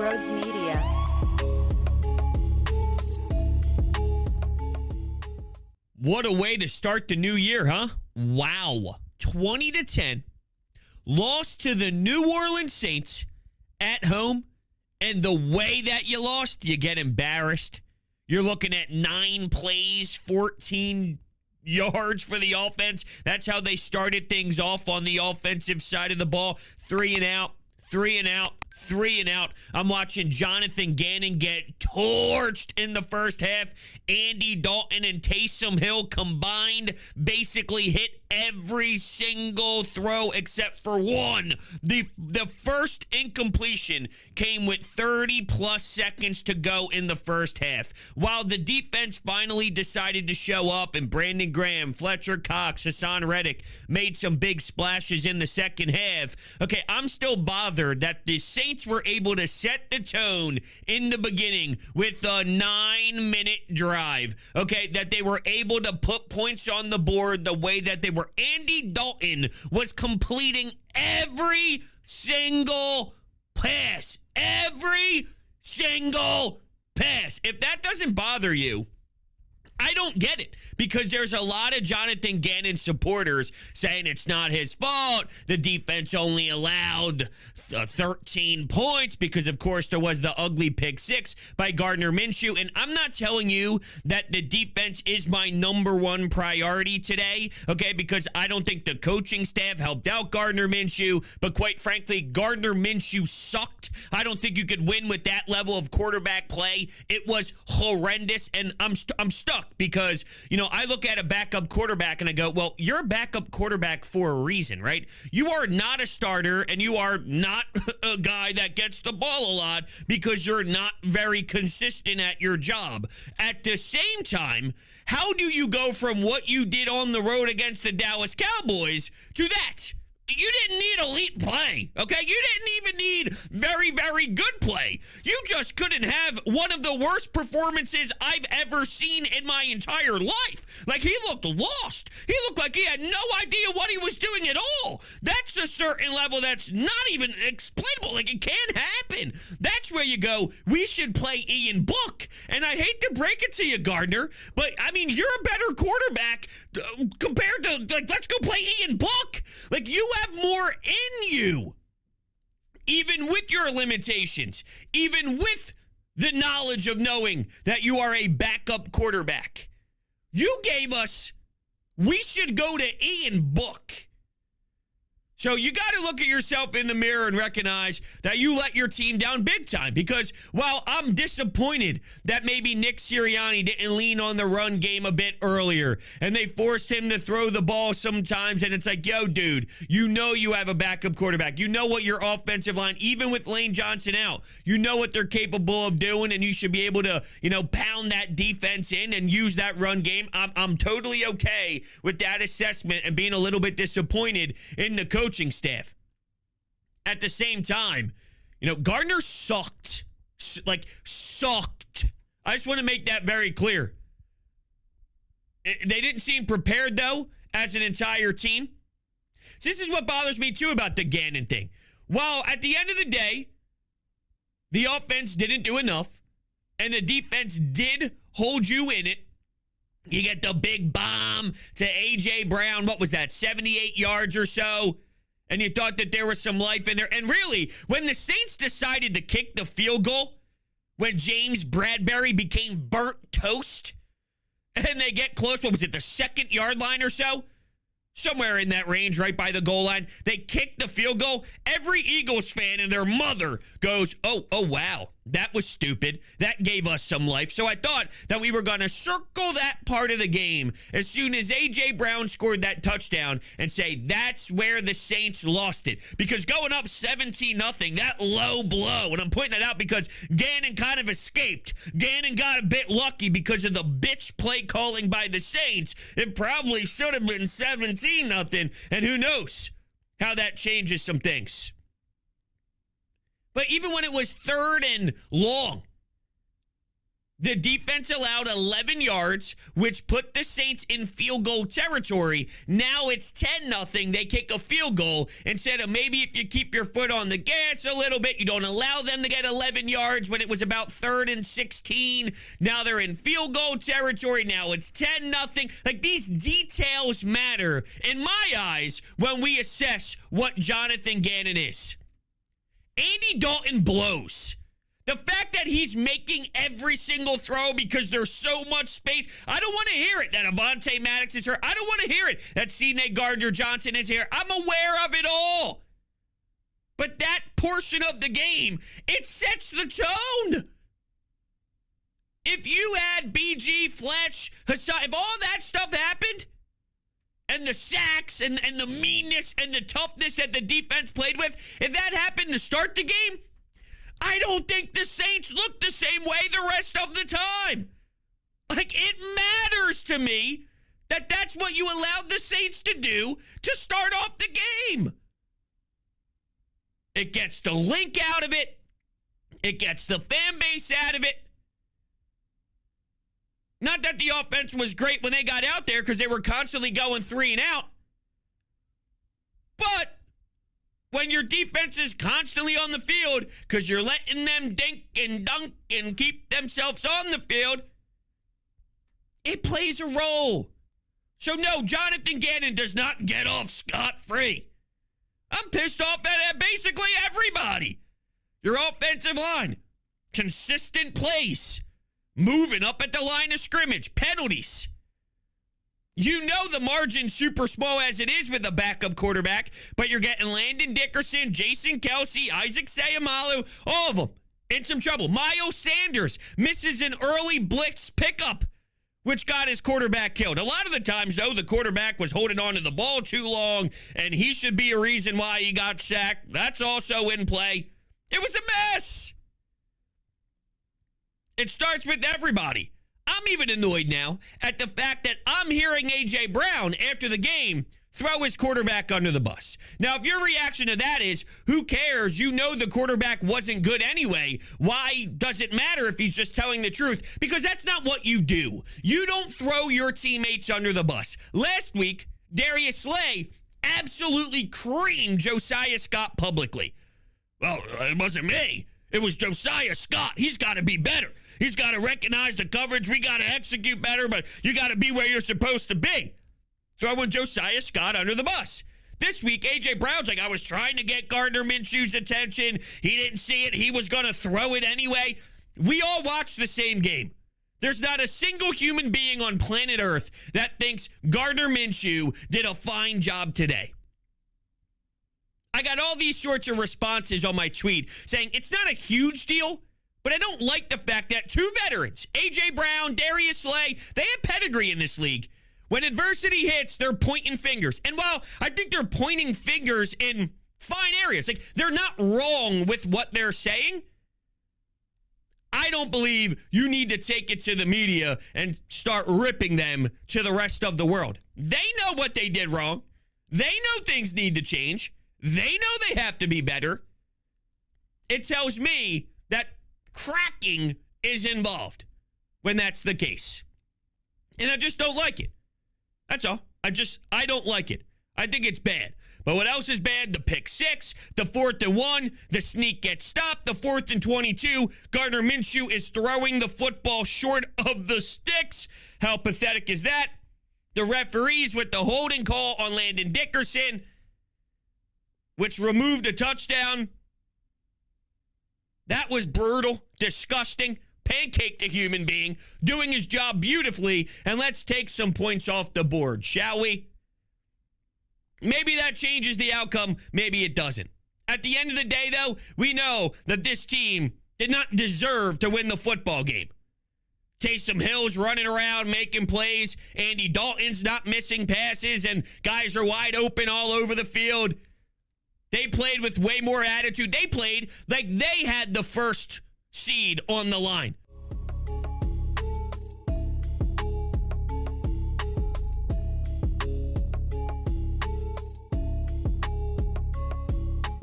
Broads Media. What a way to start the new year, huh? Wow. 20-10. Lost to the New Orleans Saints at home. And the way that you lost, you get embarrassed. You're looking at 9 plays, 14 yards for the offense. That's how they started things off on the offensive side of the ball. 3 and out, 3 and out, 3 and out. I'm watching Jonathan Gannon get torched in the first half. Andy Dalton and Taysom Hill combined basically hit every single throw except for one. The first incompletion came with 30-plus seconds to go in the first half. While the defense finally decided to show up and Brandon Graham, Fletcher Cox, Hassan Reddick made some big splashes in the second half. Okay, I'm still bothered that the Saints were able to set the tone in the beginning with a 9-minute drive. Okay, that they were able to put points on the board the way that they were. Andy Dalton was completing every single pass. Every single pass. If that doesn't bother you, I don't get it, because there's a lot of Jonathan Gannon supporters saying it's not his fault. The defense only allowed 13 points because, of course, there was the ugly pick 6 by Gardner Minshew. And I'm not telling you that the defense is my number one priority today, okay, because I don't think the coaching staff helped out Gardner Minshew. But quite frankly, Gardner Minshew sucked. I don't think you could win with that level of quarterback play. It was horrendous, and I'm stuck. Because, you know, I look at a backup quarterback and I go, well, you're a backup quarterback for a reason, right? You are not a starter, and you are not a guy that gets the ball a lot because you're not very consistent at your job. At the same time, how do you go from what you did on the road against the Dallas Cowboys to that? You didn't need elite play, okay? You didn't even need very, very good play. You just couldn't have one of the worst performances I've ever seen in my entire life. Like, he looked lost. He looked like he had no idea what he was doing at all. That's a certain level that's not even explainable. Like, it can't happen. That's where you go, we should play Ian Book. And I hate to break it to you, Gardner, but, I mean, you're a better quarterback compared to, like, let's go play Ian Book. Like, you have more in you, even with your limitations, even with the knowledge of knowing that you are a backup quarterback. You gave us, we should go to Ian Book. So you got to look at yourself in the mirror and recognize that you let your team down big time. Because while I'm disappointed that maybe Nick Sirianni didn't lean on the run game a bit earlier and they forced him to throw the ball sometimes, and it's like, yo, dude, you know you have a backup quarterback. You know what your offensive line, even with Lane Johnson out, you know what they're capable of doing, and you should be able to, you know, pound that defense in and use that run game. I'm totally okay with that assessment and being a little bit disappointed in the coaching staff. At the same time, you know, Gardner sucked. Like, sucked. I just want to make that very clear. They didn't seem prepared, though, as an entire team. So this is what bothers me, too, about the Gannon thing. While at the end of the day, the offense didn't do enough, and the defense did hold you in it, you get the big bomb to A.J. Brown. What was that, 78 yards or so? And you thought that there was some life in there. And really, when the Saints decided to kick the field goal, when James Bradbury became burnt toast, and they get close, what was it, the 2nd yard line or so? Somewhere in that range, right by the goal line. They kick the field goal. Every Eagles fan and their mother goes, oh, wow. That was stupid. That gave us some life. So I thought that we were going to circle that part of the game as soon as A.J. Brown scored that touchdown and say that's where the Saints lost it. Because going up 17-0, that low blow, and I'm pointing that out because Gannon kind of escaped. Gannon got a bit lucky because of the bitch play calling by the Saints. It probably should have been 17-0, and who knows how that changes some things. But even when it was 3rd and long, The defense allowed 11 yards, which put the Saints in field goal territory. Now it's 10-0. They kick a field goal instead of maybe if you keep your foot on the gas a little bit, you don't allow them to get 11 yards when it was about 3rd and 16. Now they're in field goal territory. Now it's 10-0. Like, these details matter in my eyes when we assess what Jonathan Gannon is. Andy Dalton blows. The fact that he's making every single throw because there's so much space, I don't want to hear it that Avonte Maddox is here. I don't want to hear it that C.J. Gardner-Johnson is here. I'm aware of it all. But that portion of the game, it sets the tone. If you had BG, Fletch, Hassan, if all that stuff happened, and the sacks and the meanness and the toughness that the defense played with, if that happened to start the game, I don't think the Saints look the same way the rest of the time. Like, it matters to me that that's what you allowed the Saints to do to start off the game. It gets the link out of it. It gets the fan base out of it. Not that the offense was great when they got out there because they were constantly going 3 and out. But when your defense is constantly on the field because you're letting them dink and dunk and keep themselves on the field, it plays a role. So no, Jonathan Gannon does not get off scot-free. I'm pissed off at basically everybody. Your offensive line, consistent plays, moving up at the line of scrimmage, penalties. You know the margin's super small as it is with a backup quarterback, but you're getting Landon Dickerson, Jason Kelsey, Isaac Sayamalu, all of them in some trouble. Miles Sanders misses an early blitz pickup, which got his quarterback killed. A lot of the times, though, the quarterback was holding on to the ball too long, and he should be a reason why he got sacked. That's also in play. It was a mess. It starts with everybody. I'm even annoyed now at the fact that I'm hearing A.J. Brown after the game throw his quarterback under the bus. Now, if your reaction to that is, who cares? You know the quarterback wasn't good anyway. Why does it matter if he's just telling the truth? Because that's not what you do. You don't throw your teammates under the bus. Last week, Darius Slay absolutely creamed Josiah Scott publicly. Well, it wasn't me. It was Josiah Scott. He's got to be better. He's got to recognize the coverage. We got to execute better, but you got to be where you're supposed to be. Throwing Josiah Scott under the bus. This week, A.J. Brown's like, I was trying to get Gardner Minshew's attention. He didn't see it. He was going to throw it anyway. We all watched the same game. There's not a single human being on planet Earth that thinks Gardner Minshew did a fine job today. I got all these sorts of responses on my tweet saying it's not a huge deal, but I don't like the fact that 2 veterans, A.J. Brown, Darius Slay, they have pedigree in this league. When adversity hits, they're pointing fingers. And while I think they're pointing fingers in fine areas, like they're not wrong with what they're saying, I don't believe you need to take it to the media and start ripping them to the rest of the world. They know what they did wrong. They know things need to change. They know they have to be better. It tells me that cracking is involved when that's the case. And I just don't like it. That's all. I don't like it. I think it's bad. But what else is bad? The pick 6, the 4th and 1, the sneak gets stopped, the 4th and 22. Gardner Minshew is throwing the football short of the sticks. How pathetic is that? The referees with the holding call on Landon Dickerson, which removed a touchdown. That was brutal, disgusting, pancaked a human being, doing his job beautifully, and let's take some points off the board, shall we? Maybe that changes the outcome, maybe it doesn't. At the end of the day, though, we know that this team did not deserve to win the football game. Taysom Hill's running around, making plays. Andy Dalton's not missing passes, and guys are wide open all over the field. They played with way more attitude. They played like they had the first seed on the line.